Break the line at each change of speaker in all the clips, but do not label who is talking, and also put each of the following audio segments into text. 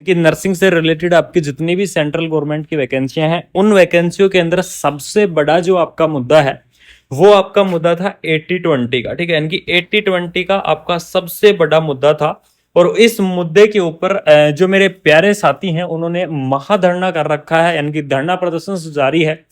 कि नर्सिंग से रिलेटेड आपकी जितनी भी सेंट्रल गवर्नमेंट की वैकेंसियां हैं, उन वैकेंसियों के अंदर सबसे बड़ा जो आपका मुद्दा है वो आपका मुद्दा था 80-20 का। ठीक है, यानी कि 80-20 का आपका सबसे बड़ा मुद्दा था। और इस मुद्दे के ऊपर जो मेरे प्यारे साथी हैं उन्होंने महाधरना कर रखा है, यानी कि धरना प्रदर्शन जारी है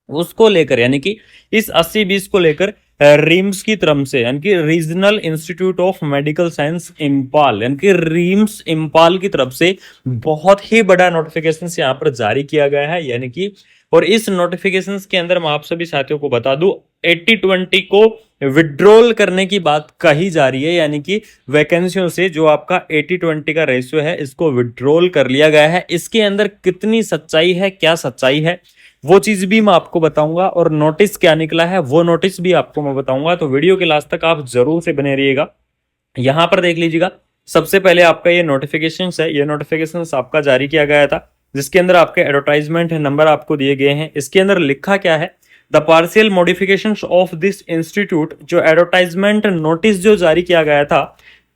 उसको लेकर, यानी कि इस 80-20 को लेकर रिम्स की तरफ से, यानी कि regional institute of medical science Imphal, यानी कि रिम्स इम्पाल की तरफ से बहुत ही बड़ा नोटिफिकेशन यहाँ पर जारी किया गया है। यानी कि और इस नोटिफिकेशन के अंदर मैं आप सभी साथियों को बता दूं 80-20 को विड्रॉल करने की बात कही जा रही है, यानी कि वैकेंसियों से जो आपका 80-20 का रेशियो है इसको विड्रॉल कर लिया गया है। इसके अंदर कितनी सच्चाई है, क्या सच्चाई है, वो चीज भी मैं आपको बताऊंगा, और नोटिस क्या निकला है वो नोटिस भी आपको मैं बताऊंगा। तो वीडियो के लास्ट तक आप जरूर से बने रहिएगा। यहां पर देख लीजिएगा, सबसे पहले आपका ये नोटिफिकेशन है, ये नोटिफिकेशन आपका जारी किया गया था जिसके अंदर आपके एडवर्टाइजमेंट नंबर आपको दिए गए हैं। इसके अंदर लिखा क्या है, the partial modification of this institute, जो एडवर्टाइजमेंट नोटिस जो जारी किया गया था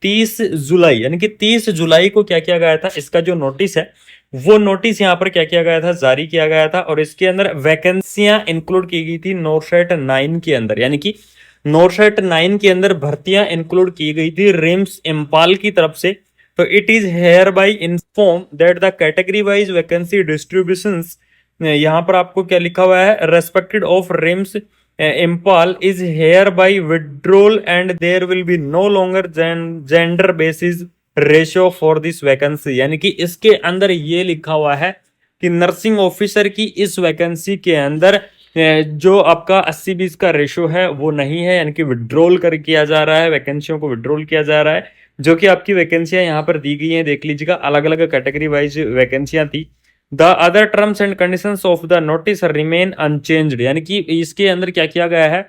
30 जुलाई, यानी कि 30 जुलाई को क्या किया गया था, इसका जो नोटिस है वो नोटिस यहाँ पर क्या किया गया था, जारी किया गया था। और इसके अंदर वैकेंसियां इंक्लूड की गई थी नोरशेट 9 के अंदर, यानी कि नोरशेट 9 के अंदर भर्तियां इंक्लूड की गई थी रिम्स इम्पाल की तरफ से। तो it is hereby inform that the category wise vacancy distribution, यहाँ पर आपको क्या लिखा हुआ है, respected of RIMS Imphal is hereby withdrawal and there will be no longer gender basis ratio for this vacancy. यानी कि इसके अंदर ये लिखा हुआ है कि नर्सिंग ऑफिसर की इस वैकेंसी के अंदर जो आपका 80-20 का रेशियो है वो नहीं है, यानी कि विड्रॉल कर किया जा रहा है, वैकेंसियों को विड्रॉल किया जा रहा है। जो कि आपकी वैकेंसियां यहाँ पर दी गई हैं, देख लीजिएगा, अलग अलग कैटेगरी वाइज वैकेंसियां थी। The other terms and conditions of the notice remain unchanged, यानी कि इसके अंदर क्या किया गया है,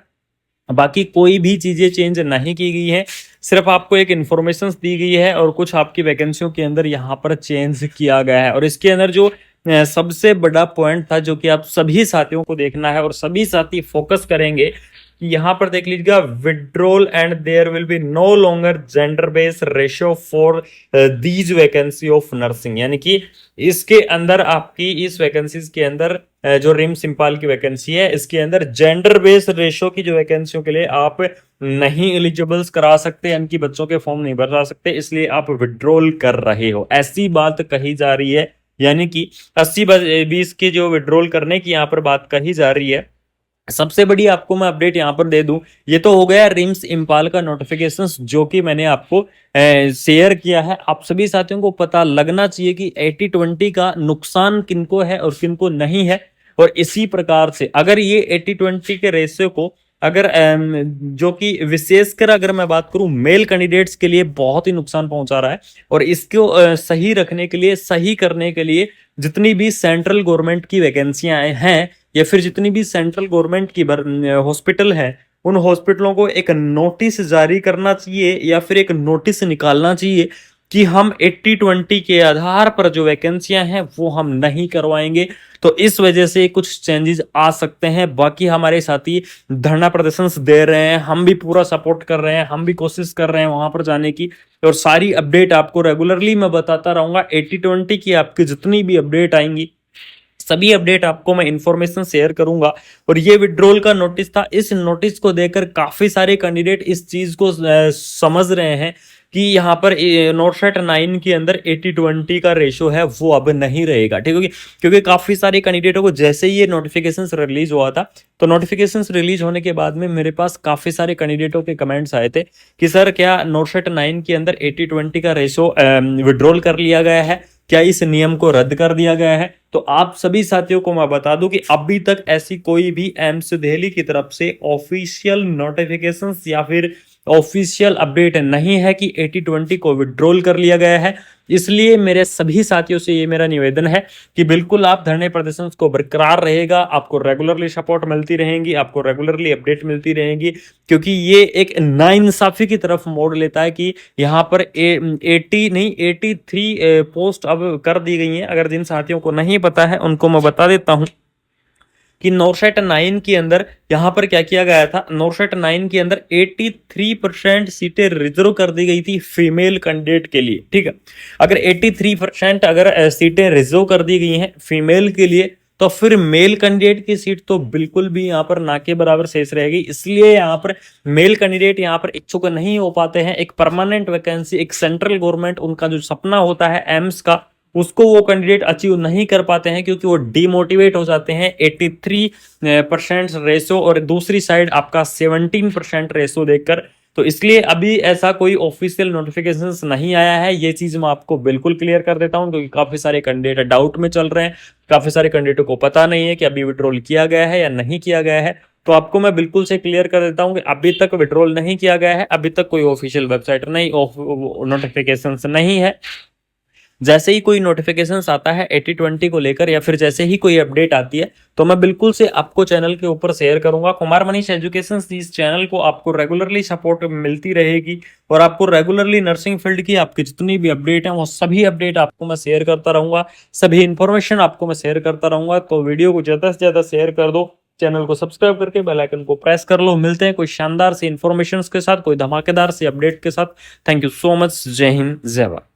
बाकी कोई भी चीजें चेंज नहीं की गई है, सिर्फ आपको एक इंफॉर्मेशन दी गई है और कुछ आपकी वैकेंसियों के अंदर यहाँ पर चेंज किया गया है। और इसके अंदर जो सबसे बड़ा पॉइंट था जो कि आप सभी साथियों को देखना है और सभी साथी फोकस करेंगे कि यहाँ पर देख लीजिएगा, withdrawal and there will be no longer gender based ratio for these vacancy of nursing, यानी कि इसके अंदर आपकी इस वैकेंसीज के अंदर जो रिम्स इम्पाल की वैकेंसी है इसके अंदर जेंडर बेस्ड रेशियो की जो वैकेंसियों के लिए आप नहीं एलिजिबल्स करा सकते, यानी कि बच्चों के फॉर्म नहीं भरा सकते, इसलिए आप विड्रॉल कर रहे हो, ऐसी बात कही जा रही है। यानी कि 80-20 की जो विड्रॉल करने की यहाँ पर बात कही जा रही है। सबसे बड़ी आपको मैं अपडेट यहां पर दे दूं, ये तो हो गया रिम्स इम्पाल का नोटिफिकेशन जो कि मैंने आपको शेयर किया है। आप सभी साथियों को पता लगना चाहिए कि 80-20 का नुकसान किनको है और किनको नहीं है। और इसी प्रकार से अगर ये 80-20 के रेशियो को अगर जो कि विशेषकर अगर मैं बात करूं मेल कैंडिडेट्स के लिए बहुत ही नुकसान पहुंचा रहा है, और इसको सही रखने के लिए, सही करने के लिए जितनी भी सेंट्रल गवर्नमेंट की वैकेंसियां हैं या फिर जितनी भी सेंट्रल गवर्नमेंट की हॉस्पिटल है, उन हॉस्पिटलों को एक नोटिस जारी करना चाहिए या फिर एक नोटिस निकालना चाहिए कि हम 80-20 के आधार पर जो वैकेंसियां हैं वो हम नहीं करवाएंगे। तो इस वजह से कुछ चेंजेस आ सकते हैं। बाकी हमारे साथी धरना प्रदर्शन दे रहे हैं, हम भी पूरा सपोर्ट कर रहे हैं, हम भी कोशिश कर रहे हैं वहां पर जाने की, और सारी अपडेट आपको रेगुलरली मैं बताता रहूंगा। 80-20 की आपकी जितनी भी अपडेट आएंगी सभी अपडेट आपको मैं इंफॉर्मेशन शेयर करूंगा। और ये विड्रॉल का नोटिस था, इस नोटिस को देकर काफी सारे कैंडिडेट इस चीज को समझ रहे हैं कि यहाँ पर नोरशेट 9 के अंदर 80-20 का रेशो है वो अब नहीं रहेगा। ठीक है, क्योंकि काफी सारे कैंडिडेटों को जैसे ही ये नोटिफिकेशन रिलीज हुआ था, तो नोटिफिकेशन रिलीज होने के बाद में मेरे पास काफी सारे कैंडिडेटों के कमेंट्स आए थे कि सर क्या नोरशेट 9 के अंदर 80-20 का रेशो विड्रॉल कर लिया गया है, क्या इस नियम को रद्द कर दिया गया है। तो आप सभी साथियों को मैं बता दूं कि अभी तक ऐसी कोई भी एम्स दिल्ली की तरफ से ऑफिशियल नोटिफिकेशंस या फिर ऑफिशियल अपडेट नहीं है कि 80-20 को विड्रॉल कर लिया गया है। इसलिए मेरे सभी साथियों से ये मेरा निवेदन है कि बिल्कुल आप धरने प्रदर्शन को बरकरार रहेगा, आपको रेगुलरली सपोर्ट मिलती रहेंगी, आपको रेगुलरली अपडेट मिलती रहेंगी, क्योंकि ये एक नाइंसाफी की तरफ मोड़ लेता है कि यहाँ पर 80 नहीं 83 पोस्ट अब कर दी गई हैं। अगर जिन साथियों को नहीं पता है उनको मैं बता देता हूँ कि नॉर्सेट 9 के अंदर यहाँ पर क्या किया गया था, नॉर्सेट 9 के अंदर 83% सीटें रिजर्व कर दी गई थी फीमेल कैंडिडेट के लिए। ठीक है, अगर 83% अगर सीटें रिजर्व कर दी गई हैं फीमेल के लिए, तो फिर मेल कैंडिडेट की सीट तो बिल्कुल भी यहाँ पर ना के बराबर शेष रहेगी। इसलिए यहाँ पर मेल कैंडिडेट यहाँ पर इच्छुक नहीं हो पाते हैं। एक परमानेंट वैकेंसी, एक सेंट्रल गवर्नमेंट, उनका जो सपना होता है एम्स का, उसको वो कैंडिडेट अचीव नहीं कर पाते हैं क्योंकि वो डिमोटिवेट हो जाते हैं 83% रेशो और दूसरी साइड आपका 17% रेशो देखकर। तो इसलिए अभी ऐसा कोई ऑफिशियल नोटिफिकेशंस नहीं आया है, ये चीज मैं आपको बिल्कुल क्लियर कर देता हूं, क्योंकि काफी सारे कैंडिडेट डाउट में चल रहे हैं, काफी सारे कैंडिडेटों को पता नहीं है कि अभी विड्रॉल किया गया है या नहीं किया गया है। तो आपको मैं बिल्कुल से क्लियर कर देता हूं कि अभी तक विड्रॉल नहीं किया गया है, अभी तक कोई ऑफिशियल वेबसाइट नहीं, नोटिफिकेशन नहीं है। जैसे ही कोई नोटिफिकेशन आता है 80-20 को लेकर या फिर जैसे ही कोई अपडेट आती है तो मैं बिल्कुल से आपको चैनल के ऊपर शेयर करूंगा। कुमार मनीष एजुकेशन, इस चैनल को आपको रेगुलरली सपोर्ट मिलती रहेगी और आपको रेगुलरली नर्सिंग फील्ड की आपकी जितनी भी अपडेट है वो सभी अपडेट आपको मैं शेयर करता रहूंगा, सभी इंफॉर्मेशन आपको मैं शेयर करता रहूंगा। तो वीडियो को ज्यादा से ज्यादा शेयर कर दो, चैनल को सब्सक्राइब करके बेल आइकन को प्रेस कर लो। मिलते हैं कोई शानदार सी इंफॉर्मेशन के साथ, कोई धमाकेदार सी अपडेट के साथ। Thank you so much. जय हिंद, जय भारत।